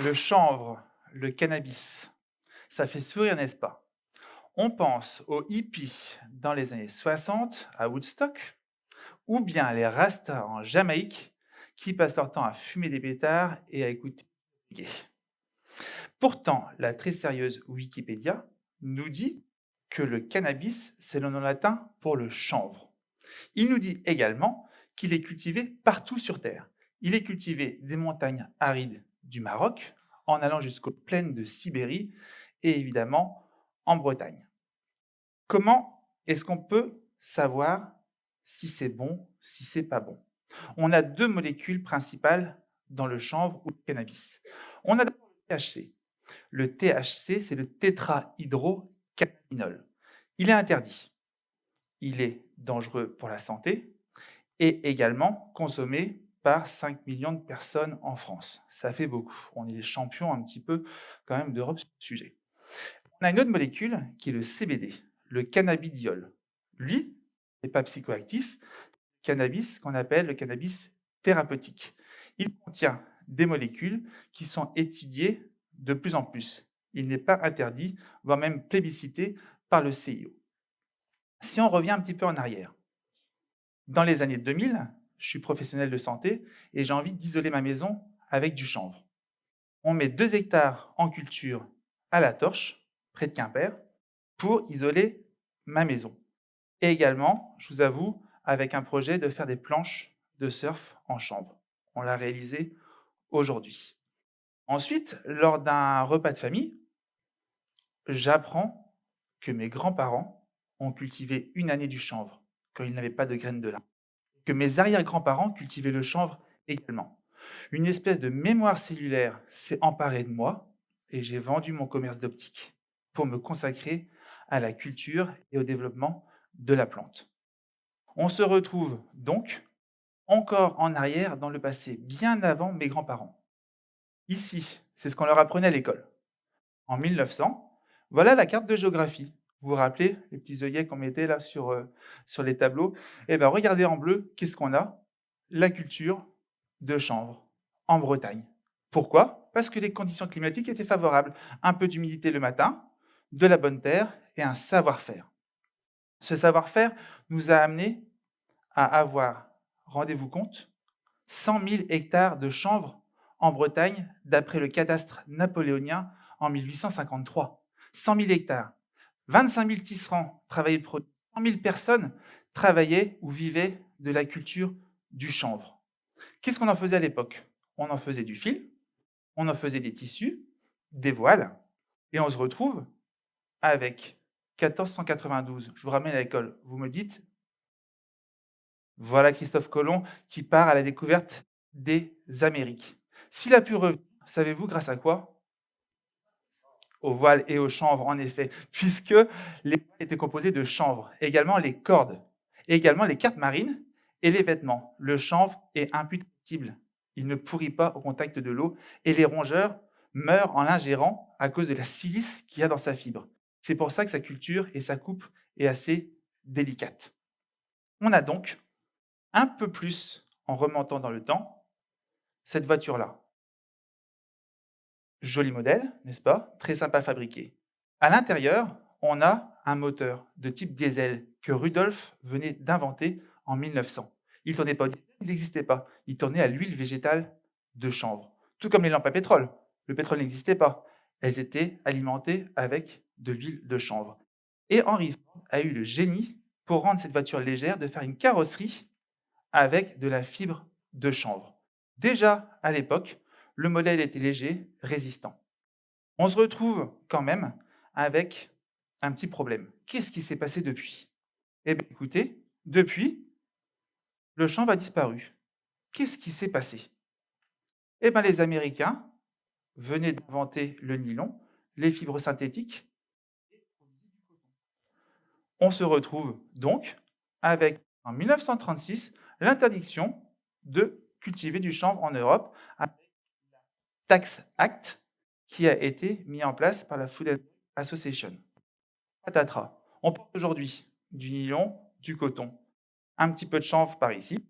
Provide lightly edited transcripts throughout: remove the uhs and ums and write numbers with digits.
Le chanvre, le cannabis, ça fait sourire, n'est-ce pas? On pense aux hippies dans les années 60 à Woodstock, ou bien les Rastas en Jamaïque qui passent leur temps à fumer des pétards et à écouter du reggae. Pourtant, la très sérieuse Wikipédia nous dit que le cannabis, c'est le nom latin pour le chanvre. Il nous dit également qu'il est cultivé partout sur Terre. Il est cultivé des montagnes arides du Maroc, en allant jusqu'aux plaines de Sibérie et évidemment en Bretagne. Comment est-ce qu'on peut savoir si c'est bon, si c'est pas bon? On a deux molécules principales dans le chanvre ou le cannabis. On a d'abord le THC. Le THC, c'est le tétrahydrocannabinol. Il est interdit. Il est dangereux pour la santé et également consommé par 5 millions de personnes en France. Ça fait beaucoup. On est les champions un petit peu quand même d'Europe sur le sujet. On a une autre molécule qui est le CBD, le cannabidiol. Lui, n'est pas psychoactif, cannabis qu'on appelle le cannabis thérapeutique. Il contient des molécules qui sont étudiées de plus en plus. Il n'est pas interdit, voire même plébiscité par le CIO. Si on revient un petit peu en arrière, dans les années 2000, je suis professionnel de santé et j'ai envie d'isoler ma maison avec du chanvre. On met 2 hectares en culture à la torche, près de Quimper, pour isoler ma maison. Et également, je vous avoue, avec un projet de faire des planches de surf en chanvre. On l'a réalisé aujourd'hui. Ensuite, lors d'un repas de famille, j'apprends que mes grands-parents ont cultivé une année du chanvre quand ils n'avaient pas de graines de lin. Que mes arrière-grands-parents cultivaient le chanvre également. Une espèce de mémoire cellulaire s'est emparée de moi et j'ai vendu mon commerce d'optique pour me consacrer à la culture et au développement de la plante. On se retrouve donc encore en arrière dans le passé, bien avant mes grands-parents. Ici, c'est ce qu'on leur apprenait à l'école. En 1900, voilà la carte de géographie. Vous vous rappelez les petits œillets qu'on mettait là sur les tableaux? Eh bien, regardez en bleu, qu'est-ce qu'on a? La culture de chanvre en Bretagne. Pourquoi? Parce que les conditions climatiques étaient favorables. Un peu d'humidité le matin, de la bonne terre et un savoir-faire. Ce savoir-faire nous a amené à avoir, rendez-vous compte, 100 000 hectares de chanvre en Bretagne, d'après le cadastre napoléonien en 1853. 100 000 hectares. 25 000 tisserands travaillaient le produit. 100 000 personnes travaillaient ou vivaient de la culture du chanvre. Qu'est-ce qu'on en faisait à l'époque? On en faisait du fil, on en faisait des tissus, des voiles, et on se retrouve avec 1492. Je vous ramène à l'école. Vous me dites, voilà Christophe Colomb qui part à la découverte des Amériques. S'il a pu revenir, savez-vous grâce à quoi? Aux voiles et aux chanvres, en effet, puisque les voiles étaient composés de chanvre, également les cordes, également les cartes marines et les vêtements. Le chanvre est imputrescible, il ne pourrit pas au contact de l'eau et les rongeurs meurent en l'ingérant à cause de la silice qu'il y a dans sa fibre. C'est pour ça que sa culture et sa coupe est assez délicate. On a donc un peu plus, en remontant dans le temps, cette voiture-là. Joli modèle, n'est-ce pas? Très sympa à fabriquer. À l'intérieur, on a un moteur de type diesel que Rudolf venait d'inventer en 1900. Il ne tournait pas au diesel, il n'existait pas. Il tournait à l'huile végétale de chanvre. Tout comme les lampes à pétrole. Le pétrole n'existait pas. Elles étaient alimentées avec de l'huile de chanvre. Et Henry Ford a eu le génie, pour rendre cette voiture légère, de faire une carrosserie avec de la fibre de chanvre. Déjà, à l'époque, le modèle était léger, résistant. On se retrouve quand même avec un petit problème. Qu'est-ce qui s'est passé depuis? Eh bien, écoutez, depuis, le chanvre a disparu. Qu'est-ce qui s'est passé? Eh bien, les Américains venaient d'inventer le nylon, les fibres synthétiques. On se retrouve donc avec, en 1936, l'interdiction de cultiver du chanvre en Europe, avec le Tax Act qui a été mis en place par la Food Association. Patatras. On porte aujourd'hui du nylon, du coton, un petit peu de chanvre par ici,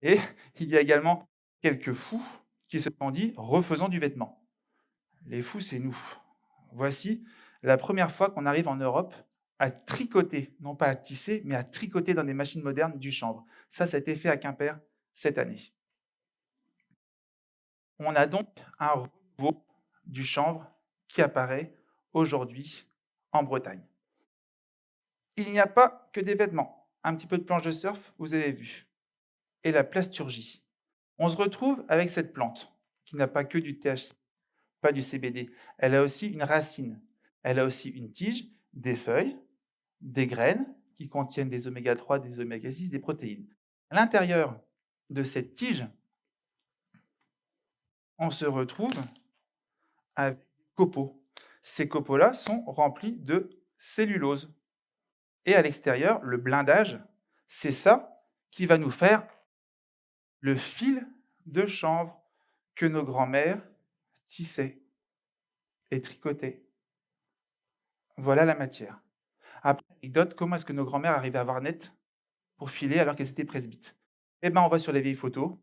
et il y a également quelques fous qui se sont dit refaisons du vêtement. Les fous, c'est nous. Voici la première fois qu'on arrive en Europe à tricoter, non pas à tisser, mais à tricoter dans des machines modernes du chanvre. Ça a été fait à Quimper cette année. On a donc un renouveau du chanvre qui apparaît aujourd'hui en Bretagne. Il n'y a pas que des vêtements, un petit peu de planche de surf, vous avez vu, et la plasturgie. On se retrouve avec cette plante qui n'a pas que du THC, pas du CBD. Elle a aussi une racine, elle a aussi une tige, des feuilles, des graines qui contiennent des oméga 3, des oméga 6, des protéines. À l'intérieur de cette tige, on se retrouve avec des copeaux. Ces copeaux-là sont remplis de cellulose. Et à l'extérieur, le blindage, c'est ça qui va nous faire le fil de chanvre que nos grands-mères tissaient et tricotaient. Voilà la matière. Après, anecdote, comment est-ce que nos grands-mères arrivaient à avoir net pour filer alors qu'elles étaient presbytes? Eh bien, on voit sur les vieilles photos,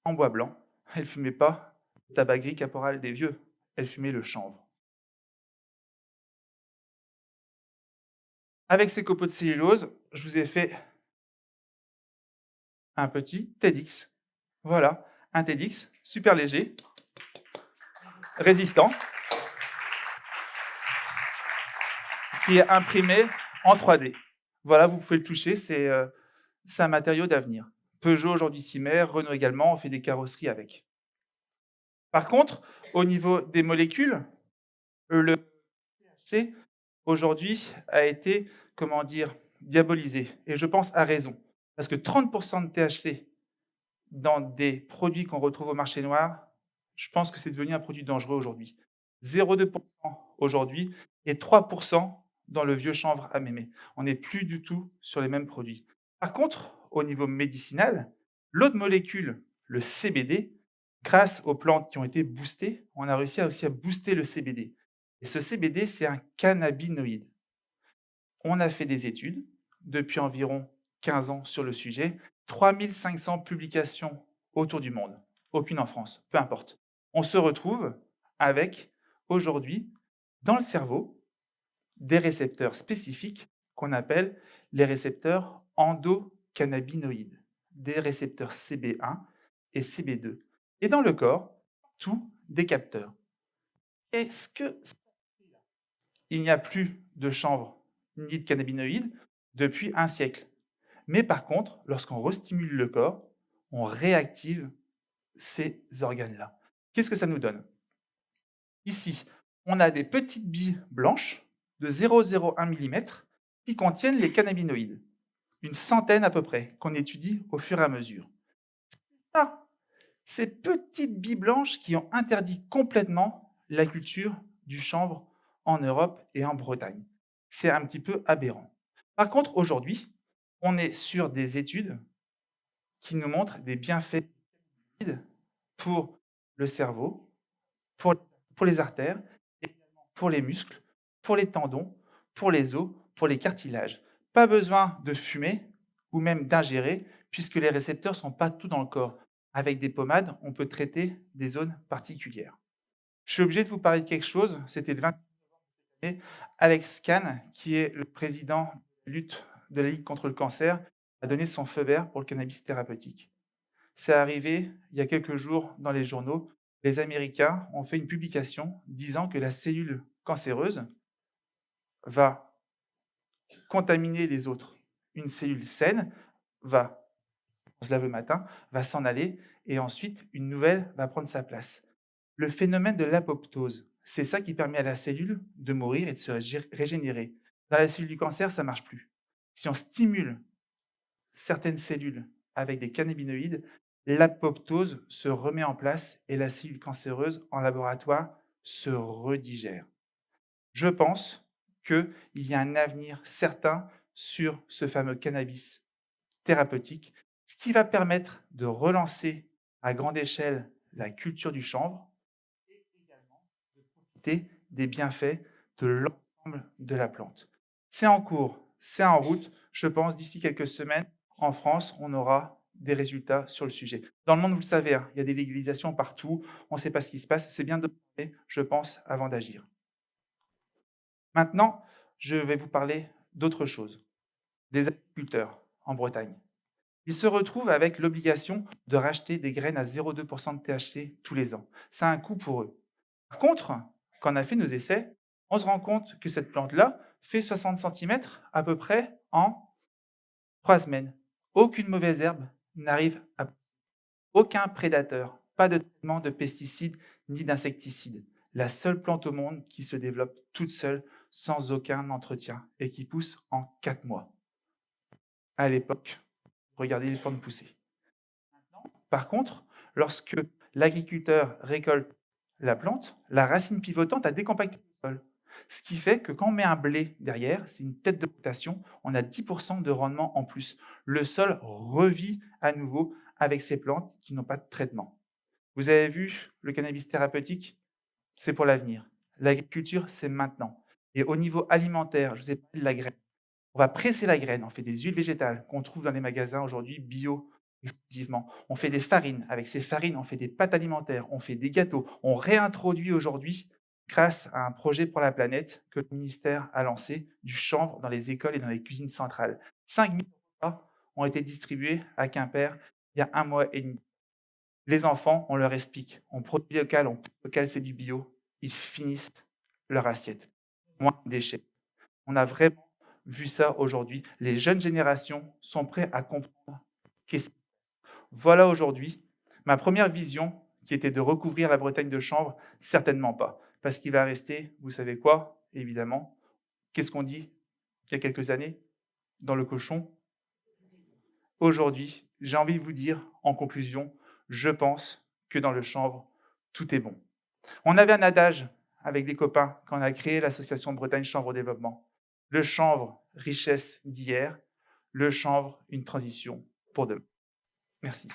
en bois blanc, elles ne fumaient pas le tabac gris caporal des vieux, elles fumaient le chanvre. Avec ces copeaux de cellulose, je vous ai fait un petit TEDx. Voilà, un TEDx super léger, résistant, qui est imprimé en 3D. Voilà, vous pouvez le toucher, c'est un matériau d'avenir. Peugeot aujourd'hui s'y met, Renault également, on fait des carrosseries avec. Par contre, au niveau des molécules, le THC aujourd'hui a été, comment dire, diabolisé, et je pense à raison. Parce que 30% de THC dans des produits qu'on retrouve au marché noir, je pense que c'est devenu un produit dangereux aujourd'hui. 0,2% aujourd'hui et 3% dans le vieux chanvre à mémé. On n'est plus du tout sur les mêmes produits. Par contre, au niveau médicinal, l'autre molécule, le CBD, grâce aux plantes qui ont été boostées, on a réussi aussi à booster le CBD. Et ce CBD, c'est un cannabinoïde. On a fait des études depuis environ 15 ans sur le sujet, 3500 publications autour du monde, aucune en France, peu importe. On se retrouve avec, aujourd'hui, dans le cerveau, des récepteurs spécifiques qu'on appelle les récepteurs endocannabinoïdes, des récepteurs CB1 et CB2. Et dans le corps, tous des capteurs. Est-ce que il n'y a plus de chanvre ni de cannabinoïdes depuis un siècle? Mais par contre, lorsqu'on restimule le corps, on réactive ces organes-là. Qu'est-ce que ça nous donne? Ici, on a des petites billes blanches de 0,01 mm qui contiennent les cannabinoïdes, une centaine à peu près, qu'on étudie au fur et à mesure. C'est ça, ces petites billes blanches qui ont interdit complètement la culture du chanvre en Europe et en Bretagne. C'est un petit peu aberrant. Par contre, aujourd'hui, on est sur des études qui nous montrent des bienfaits pour le cerveau, pour les artères, pour les muscles, pour les tendons, pour les os, pour les cartilages. Pas besoin de fumer ou même d'ingérer, puisque les récepteurs ne sont pas tout dans le corps. Avec des pommades, on peut traiter des zones particulières. Je suis obligé de vous parler de quelque chose, c'était le 20 mai, Alex Kahn, qui est le président de la Ligue contre le cancer, a donné son feu vert pour le cannabis thérapeutique. C'est arrivé il y a quelques jours dans les journaux. Les Américains ont fait une publication disant que la cellule cancéreuse va contaminer les autres. Une cellule saine va, on se lave le matin, va s'en aller et ensuite une nouvelle va prendre sa place. Le phénomène de l'apoptose, c'est ça qui permet à la cellule de mourir et de se régénérer. Dans la cellule du cancer, ça ne marche plus. Si on stimule certaines cellules avec des cannabinoïdes, l'apoptose se remet en place et la cellule cancéreuse en laboratoire se redigère. Je pense qu'il y a un avenir certain sur ce fameux cannabis thérapeutique, ce qui va permettre de relancer à grande échelle la culture du chanvre et également de profiter des bienfaits de l'ensemble de la plante. C'est en cours, c'est en route. Je pense d'ici quelques semaines, en France, on aura des résultats sur le sujet. Dans le monde, vous le savez, hein, il y a des légalisations partout, on ne sait pas ce qui se passe, c'est bien de parler, je pense, avant d'agir. Maintenant, je vais vous parler d'autre chose, des agriculteurs en Bretagne. Ils se retrouvent avec l'obligation de racheter des graines à 0,2% de THC tous les ans. Ça a un coût pour eux. Par contre, quand on a fait nos essais, on se rend compte que cette plante-là fait 60 centimètres à peu près en 3 semaines. Aucune mauvaise herbe n'arrive à aucun prédateur, pas de traitement de pesticides ni d'insecticides. La seule plante au monde qui se développe toute seule, sans aucun entretien, et qui pousse en 4 mois. À l'époque, regardez les plantes pousser. Par contre, lorsque l'agriculteur récolte la plante, la racine pivotante a décompacté le sol. Ce qui fait que quand on met un blé derrière, c'est une tête de rotation, on a 10% de rendement en plus. Le sol revit à nouveau avec ces plantes qui n'ont pas de traitement. Vous avez vu, le cannabis thérapeutique, c'est pour l'avenir. L'agriculture, c'est maintenant. Et au niveau alimentaire, je vous ai parlé de la graine. On va presser la graine, on fait des huiles végétales qu'on trouve dans les magasins aujourd'hui bio exclusivement. On fait des farines. Avec ces farines, on fait des pâtes alimentaires, on fait des gâteaux. On réintroduit aujourd'hui, grâce à un projet pour la planète que le ministère a lancé, du chanvre dans les écoles et dans les cuisines centrales. 5 000 repas ont été distribués à Quimper il y a 1 mois et demi. Les enfants, on leur explique, on produit local, c'est du bio. Ils finissent leur assiette. Moins de déchets. On a vraiment vu ça aujourd'hui. Les jeunes générations sont prêtes à comprendre qu'est-ce qui se passe. Voilà aujourd'hui ma première vision qui était de recouvrir la Bretagne de chanvre. Certainement pas. Parce qu'il va rester, vous savez quoi, évidemment. Qu'est-ce qu'on dit il y a quelques années dans le cochon? Aujourd'hui, j'ai envie de vous dire, en conclusion, je pense que dans le chanvre, tout est bon. On avait un adage avec des copains quand on a créé l'association Bretagne Chanvre Développement. Le chanvre, richesse d'hier. Le chanvre, une transition pour demain. Merci.